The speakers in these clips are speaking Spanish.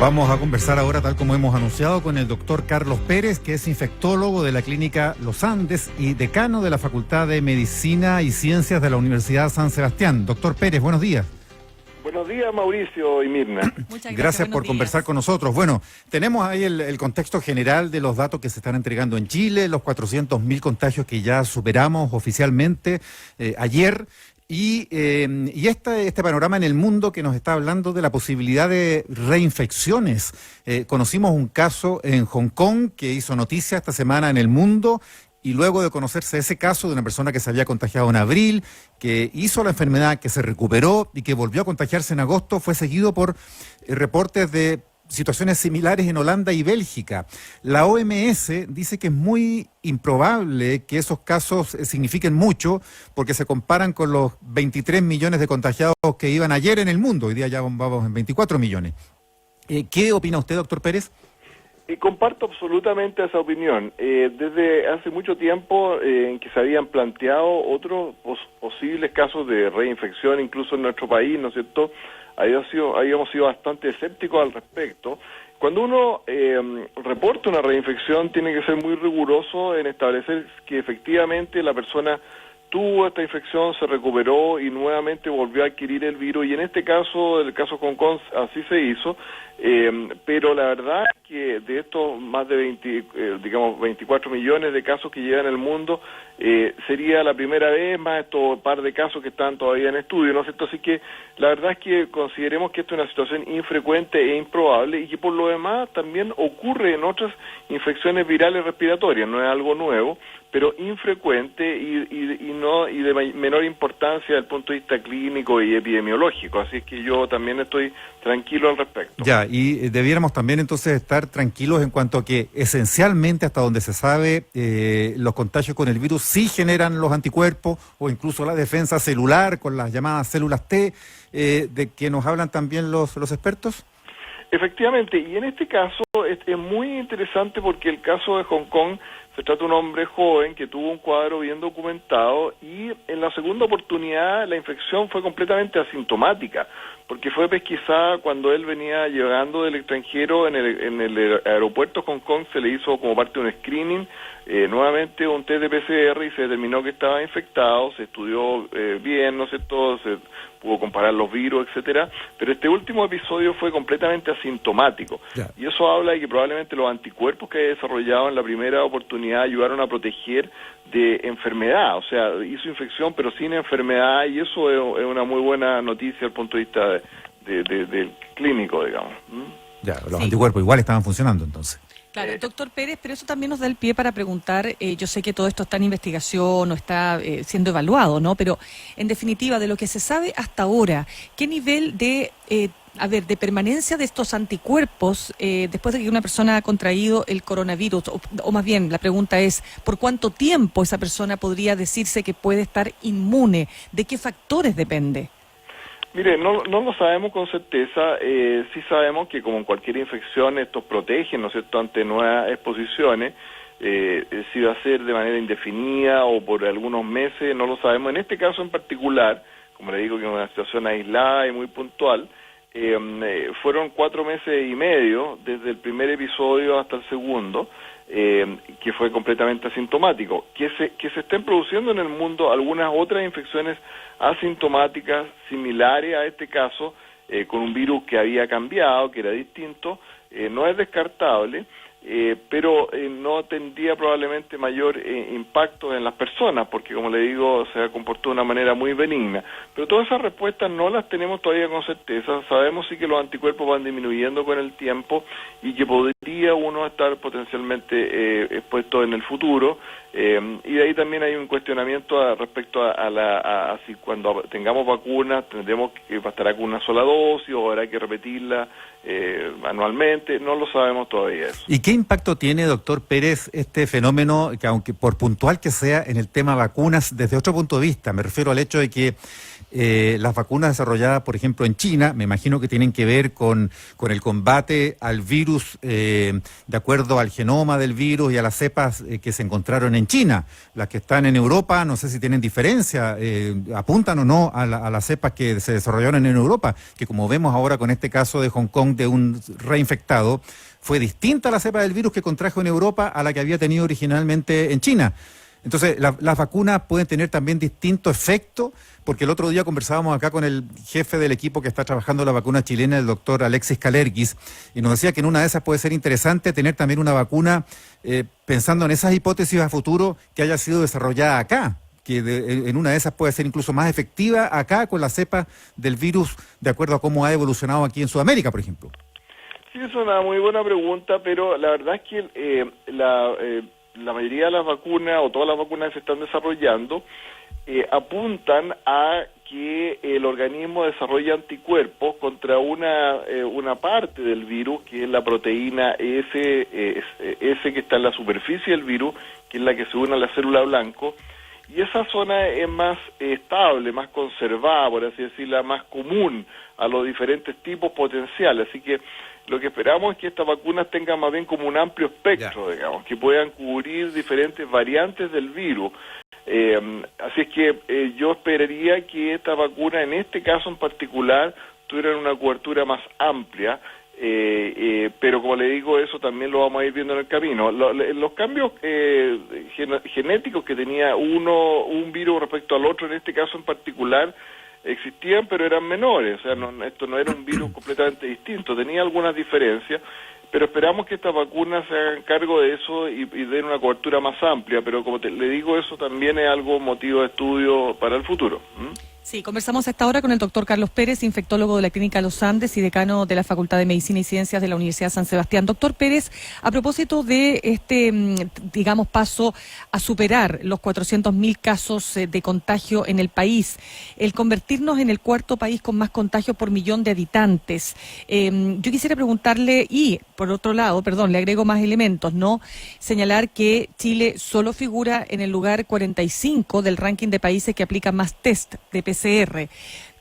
Vamos a conversar ahora, tal como hemos anunciado, con el doctor Carlos Pérez, que es infectólogo de la Clínica Los Andes y decano de la Facultad de Medicina y Ciencias de la Universidad San Sebastián. Doctor Pérez, buenos días. Buenos días, Mauricio y Mirna. Muchas gracias por conversar con nosotros. Bueno, tenemos ahí el contexto general de los datos que se están entregando en Chile, los 400.000 contagios que ya superamos oficialmente ayer. Y este panorama en el mundo que nos está hablando de la posibilidad de reinfecciones. Conocimos un caso en Hong Kong que hizo noticia esta semana en el mundo, y luego de conocerse ese caso de una persona que se había contagiado en abril, que hizo la enfermedad, que se recuperó y que volvió a contagiarse en agosto, fue seguido por reportes de situaciones similares en Holanda y Bélgica. La OMS dice que es muy improbable que esos casos signifiquen mucho, porque se comparan con los 23 millones de contagiados que iban ayer en el mundo. Hoy día ya vamos en 24 millones. ¿Qué opina usted, doctor Pérez? Comparto absolutamente esa opinión. Desde hace mucho tiempo en que se habían planteado otros posibles casos de reinfección, incluso en nuestro país, ¿no es cierto? Habíamos sido bastante escépticos al respecto. Cuando uno reporta una reinfección, tiene que ser muy riguroso en establecer que efectivamente la persona tuvo esta infección, se recuperó y nuevamente volvió a adquirir el virus, y en este caso, el caso Hong Kong, así se hizo, pero la verdad es que de estos más de 24 millones de casos que llegan en el mundo, sería la primera vez, más estos par de casos que están todavía en estudio, ¿no es cierto? Así que la verdad es que consideremos que esto es una situación infrecuente e improbable, y que por lo demás también ocurre en otras infecciones virales respiratorias, no es algo nuevo, pero infrecuente y de menor importancia desde el punto de vista clínico y epidemiológico. Así es que yo también estoy tranquilo al respecto. Ya, y debiéramos también entonces estar tranquilos en cuanto a que esencialmente, hasta donde se sabe, los contagios con el virus sí generan los anticuerpos o incluso la defensa celular con las llamadas células T, de que nos hablan también los expertos. Efectivamente, y en este caso es muy interesante porque el caso de Hong Kong se trata de un hombre joven que tuvo un cuadro bien documentado, y en la segunda oportunidad la infección fue completamente asintomática, porque fue pesquisada cuando él venía llegando del extranjero. En el aeropuerto de Hong Kong se le hizo como parte de un screening, nuevamente un test de PCR, y se determinó que estaba infectado, se estudió bien, ¿no sé todo? Se pudo comparar los virus, etcétera, pero este último episodio fue completamente asintomático. Yeah. Y eso habla de que probablemente los anticuerpos que había desarrollado en la primera oportunidad ayudaron a proteger de enfermedad, o sea, hizo infección pero sin enfermedad, y eso es una muy buena noticia desde el punto de vista del clínico, digamos. Ya, los anticuerpos igual estaban funcionando entonces. Claro, doctor Pérez, pero eso también nos da el pie para preguntar, yo sé que todo esto está en investigación o está siendo evaluado, ¿no? Pero, en definitiva, de lo que se sabe hasta ahora, ¿qué nivel de permanencia de estos anticuerpos después de que una persona ha contraído el coronavirus? O más bien, la pregunta es, ¿por cuánto tiempo esa persona podría decirse que puede estar inmune? ¿De qué factores depende? Mire, no lo sabemos con certeza. Sí sabemos que, como en cualquier infección, estos protegen, ¿no es cierto?, ante nuevas exposiciones. Si va a ser de manera indefinida o por algunos meses, no lo sabemos. En este caso en particular, como le digo, que es una situación aislada y muy puntual, fueron 4 meses y medio desde el primer episodio hasta el segundo, que fue completamente asintomático. Que se estén produciendo en el mundo algunas otras infecciones asintomáticas similares a este caso, con un virus que había cambiado, que era distinto, no es descartable, pero no tendría probablemente mayor impacto en las personas, porque, como le digo, se comportó de una manera muy benigna. Pero todas esas respuestas no las tenemos todavía con certeza. Sabemos sí que los anticuerpos van disminuyendo con el tiempo y que podría uno estar potencialmente expuesto en el futuro, y de ahí también hay un cuestionamiento respecto a si cuando tengamos vacunas tendremos que bastará con una sola dosis o habrá que repetirla anualmente. No lo sabemos todavía eso. ¿Y qué impacto tiene, doctor Pérez, este fenómeno, que aunque por puntual que sea en el tema vacunas, desde otro punto de vista? Me refiero al hecho de que las vacunas desarrolladas, por ejemplo, en China, me imagino que tienen que ver con el combate al virus de acuerdo al genoma del virus y a las cepas que se encontraron en China. Las que están en Europa, no sé si tienen diferencia, apuntan o no a las cepas que se desarrollaron en Europa, que como vemos ahora con este caso de Hong Kong de un reinfectado, fue distinta la cepa del virus que contrajo en Europa a la que había tenido originalmente en China. Entonces, las vacunas pueden tener también distinto efecto, porque el otro día conversábamos acá con el jefe del equipo que está trabajando la vacuna chilena, el doctor Alexis Kalergis, y nos decía que en una de esas puede ser interesante tener también una vacuna, pensando en esas hipótesis a futuro, que haya sido desarrollada acá, que en una de esas puede ser incluso más efectiva acá con la cepa del virus, de acuerdo a cómo ha evolucionado aquí en Sudamérica, por ejemplo. Sí, es una muy buena pregunta, pero la verdad es que la mayoría de las vacunas o todas las vacunas que se están desarrollando apuntan a que el organismo desarrolle anticuerpos contra una parte del virus, que es la proteína S que está en la superficie del virus, que es la que se une a la célula blanco, y esa zona es más estable, más conservada, por así decirlo, más común a los diferentes tipos potenciales. Así que lo que esperamos es que estas vacunas tengan más bien como un amplio espectro, digamos, que puedan cubrir diferentes variantes del virus. Así es que yo esperaría que esta vacuna, en este caso en particular, tuvieran una cobertura más amplia, pero como le digo, eso también lo vamos a ir viendo en el camino. Los cambios genéticos que tenía un virus respecto al otro, en este caso en particular, existían, pero eran menores. O sea, esto no era un virus completamente distinto, tenía algunas diferencias, pero esperamos que estas vacunas se hagan cargo de eso y den una cobertura más amplia, pero como le digo, eso también es algo motivo de estudio para el futuro. Sí, conversamos a esta hora con el doctor Carlos Pérez, infectólogo de la Clínica Los Andes y decano de la Facultad de Medicina y Ciencias de la Universidad San Sebastián. Doctor Pérez, a propósito de este, digamos, paso a superar los 400.000 casos de contagio en el país, el convertirnos en el cuarto país con más contagios por millón de habitantes, yo quisiera preguntarle, y por otro lado, perdón, le agrego más elementos, ¿no? Señalar que Chile solo figura en el lugar 45 del ranking de países que aplican más test de PCR.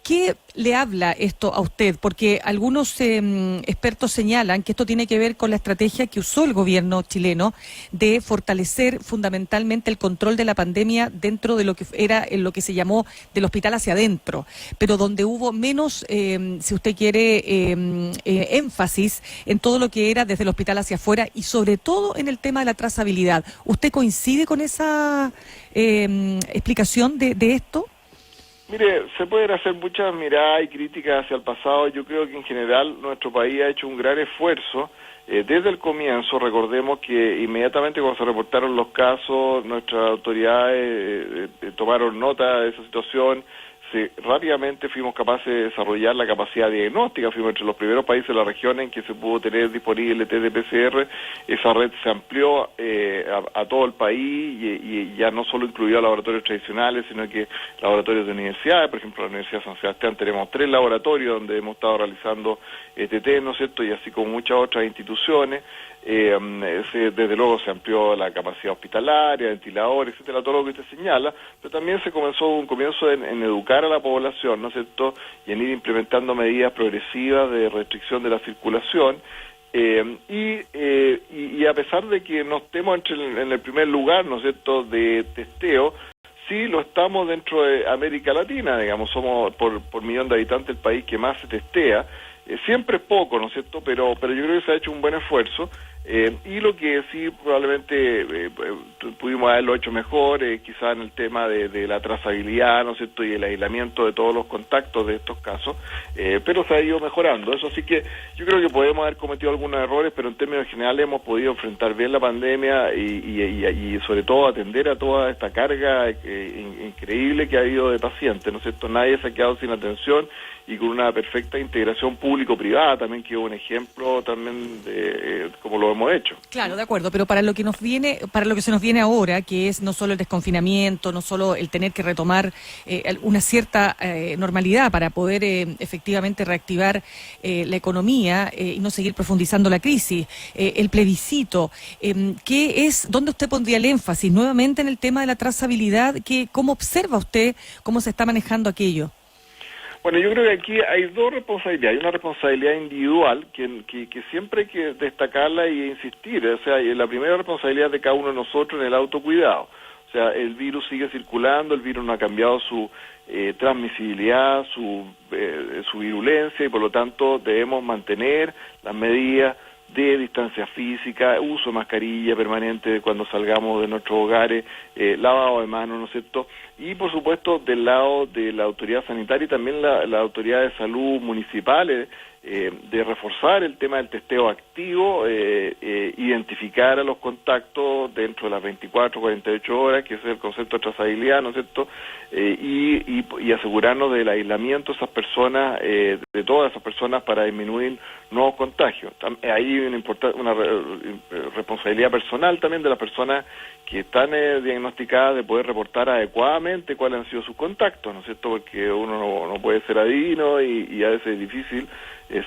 ¿Qué le habla esto a usted? Porque algunos expertos señalan que esto tiene que ver con la estrategia que usó el gobierno chileno de fortalecer fundamentalmente el control de la pandemia dentro de lo que era lo que se llamó del hospital hacia adentro, pero donde hubo menos, si usted quiere, énfasis en todo lo que era desde el hospital hacia afuera y sobre todo en el tema de la trazabilidad. ¿Usted coincide con esa explicación de esto? Mire, se pueden hacer muchas miradas y críticas hacia el pasado. Yo creo que en general nuestro país ha hecho un gran esfuerzo. Desde el comienzo, recordemos que inmediatamente cuando se reportaron los casos, nuestras autoridades tomaron nota de esa situación. Rápidamente fuimos capaces de desarrollar la capacidad diagnóstica, fuimos entre los primeros países de la región en que se pudo tener disponible test de PCR. Esa red se amplió a todo el país y ya no solo incluyó laboratorios tradicionales, sino que laboratorios de universidades. Por ejemplo, en la Universidad de San Sebastián tenemos 3 laboratorios donde hemos estado realizando este test, ¿no es cierto?, y así como muchas otras instituciones. Desde luego se amplió la capacidad hospitalaria, ventiladores, etcétera, todo lo que usted señala, pero también se comenzó un comienzo en educar a la población, ¿no es cierto?, y en ir implementando medidas progresivas de restricción de la circulación, y a pesar de que no estemos en el primer lugar, ¿no es cierto?, de testeo, sí lo estamos dentro de América Latina, digamos, somos por millón de habitantes el país que más se testea. Siempre es poco, ¿no es cierto?, pero yo creo que se ha hecho un buen esfuerzo, y lo que sí probablemente pudimos haberlo hecho mejor, quizás en el tema de la trazabilidad, ¿no es cierto?, y el aislamiento de todos los contactos de estos casos, pero se ha ido mejorando. Eso sí que yo creo que podemos haber cometido algunos errores, pero en términos generales hemos podido enfrentar bien la pandemia y sobre todo atender a toda esta carga increíble que ha habido de pacientes, ¿no es cierto? Nadie se ha quedado sin atención y con una perfecta integración público-privada también, que es un ejemplo también de como lo hemos hecho. Claro, de acuerdo, pero para lo que se nos viene ahora, que es no solo el desconfinamiento, no solo el tener que retomar una cierta normalidad para poder efectivamente reactivar la economía y no seguir profundizando la crisis, el plebiscito, ¿dónde usted pondría el énfasis? Nuevamente en el tema de la trazabilidad, ¿cómo observa usted cómo se está manejando aquello? Bueno, yo creo que aquí hay dos responsabilidades. Hay una responsabilidad individual que siempre hay que destacarla y insistir. O sea, la primera responsabilidad de cada uno de nosotros en el autocuidado. O sea, el virus sigue circulando, el virus no ha cambiado su transmisibilidad, su virulencia, y por lo tanto debemos mantener las medidas de distancia física, uso de mascarilla permanente cuando salgamos de nuestros hogares, lavado de manos, ¿no es cierto? Y por supuesto del lado de la autoridad sanitaria y también la autoridad de salud municipales, de reforzar el tema del testeo activo, identificar a los contactos dentro de las 24, 48 horas, que es el concepto de trazabilidad, ¿no es cierto? Y asegurarnos del aislamiento de esas personas, de todas esas personas, para disminuir nuevos contagios. Hay una responsabilidad personal también de las personas que están diagnosticadas, de poder reportar adecuadamente cuáles han sido sus contactos, ¿no es cierto? Porque uno no puede ser adivino y a veces es difícil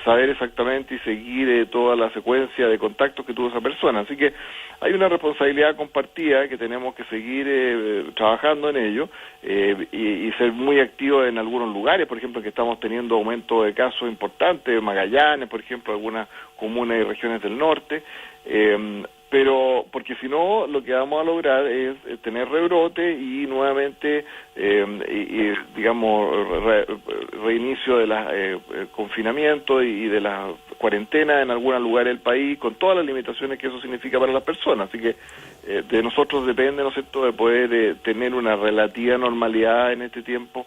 saber exactamente y seguir toda la secuencia de contactos que tuvo esa persona. Así que hay una responsabilidad compartida que tenemos que seguir trabajando en ello y ser muy activos en algunos lugares, por ejemplo, que estamos teniendo aumento de casos importantes, Magallanes, por ejemplo, algunas comunas y regiones del norte, pero porque si no lo que vamos a lograr es tener rebrote y nuevamente digamos reinicio de la confinamiento y de la cuarentena en algunos lugares del país, con todas las limitaciones que eso significa para las personas. Así que de nosotros depende, ¿no es cierto?, de poder tener una relativa normalidad en este tiempo,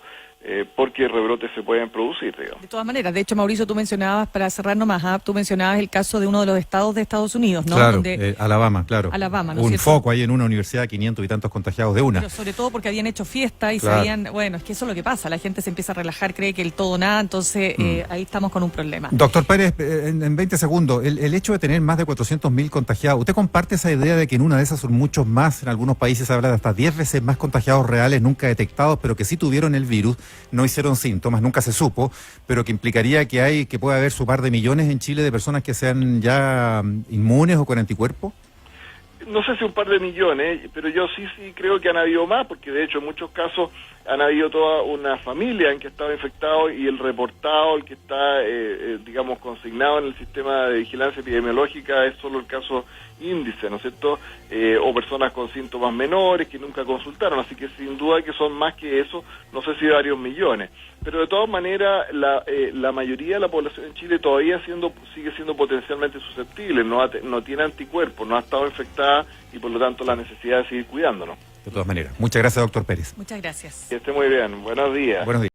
porque rebrotes se pueden producir, digamos. De todas maneras, de hecho, Mauricio, tú mencionabas, para cerrar nomás, tú mencionabas el caso de uno de los estados de Estados Unidos, ¿no? Claro, Donde, Alabama, claro. Alabama, ¿no es Un cierto? foco ahí en una universidad, 500 y tantos contagiados de una. Pero sobre todo porque habían hecho fiesta y Claro. sabían, bueno, es que eso es lo que pasa, la gente se empieza a relajar, cree que el todo nada, entonces ahí estamos con un problema. Doctor Pérez, en 20 segundos, el hecho de tener más de 400.000 contagiados, ¿usted comparte esa idea de que en una de esas son muchos más? En algunos países se habla de hasta 10 veces más contagiados reales, nunca detectados, pero que sí tuvieron el virus, no hicieron síntomas, nunca se supo, pero que implicaría que puede haber su par de millones en Chile de personas que sean ya inmunes o con anticuerpos? No sé si un par de millones, pero yo sí creo que han habido más, porque de hecho en muchos casos han habido toda una familia en que estaba infectado y el reportado, el que está, digamos, consignado en el sistema de vigilancia epidemiológica es solo el caso índice, ¿no es cierto? O personas con síntomas menores que nunca consultaron, así que sin duda que son más que eso, no sé si varios millones. Pero de todas maneras, la mayoría de la población en Chile todavía sigue siendo potencialmente susceptible, no tiene anticuerpos, no ha estado infectada y por lo tanto la necesidad de seguir cuidándonos. De todas maneras. Muchas gracias, doctor Pérez. Muchas gracias. Que esté muy bien. Buenos días. Buenos días.